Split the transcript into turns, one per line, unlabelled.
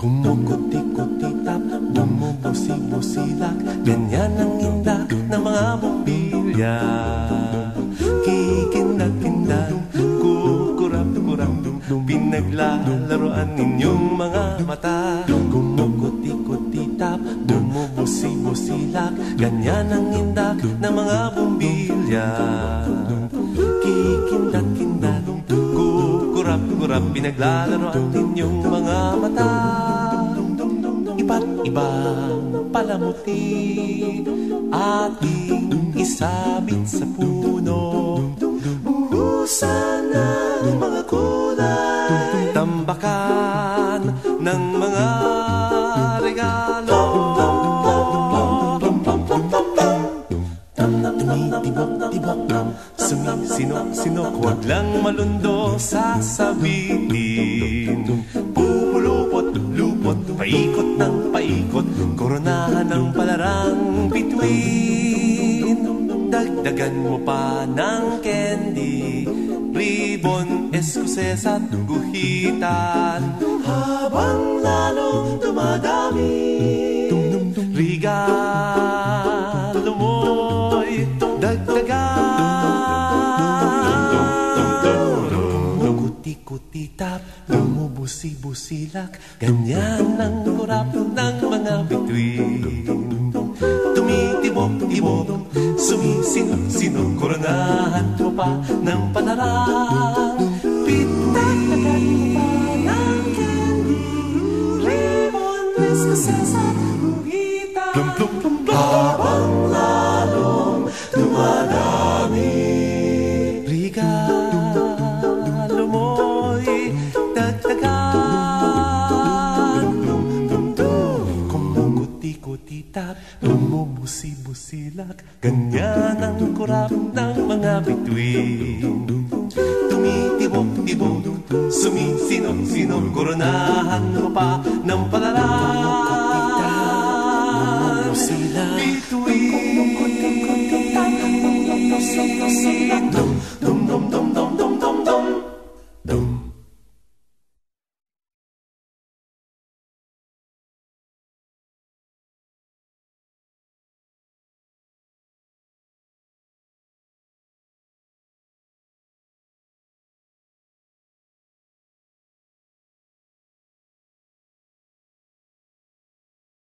Kumukuti-kutitap, bumubusi-busilak, ganyan ang indak ng mga bumbilya. Kikindag-kindag, kukurap-kurap, pinaglalaroan ninyong mga mata. Kumukuti-kutitap, bumubusi-busilak, ganyan ang indak ng mga bumbilya. Kikindag-kindag, kurap-kurap, pinaglalaro ninyong mga mata. Iba't ibang palamuti ating isabit sa puno. Buhusan ng mga kulay, tambakan ng mga regalo. Tumitibok-tibok, sumisinok-sinok, huwag lang malundo sasabihin. Pupulupot-lupot, paikot ng paikot, koronahan ng palarang bituin. Dagdagan mo pa ng candy, ribbon, eskuses at guhitan. Habang lalong dumadami, regalo mo'y dagdagan. Kuti-kuti-tap, bumubusi-busilak, ganyan ang kurap ng mga bituin. Tumitibok-tibok, sumisinok-sinok, koronahan mo pa ng palarang. Pitagdagan mo pa ng candy, ribbon, eskuses at guhitan. Habang lalong dumadami, regalo mo'y dagdagan. Kumukuti-kutitap, bumubusi-busilak, ganyan ang kurap ng mga bituin. Tumitibok-tibok, sumisinok-sinok, koronahan mo pa ng palarang.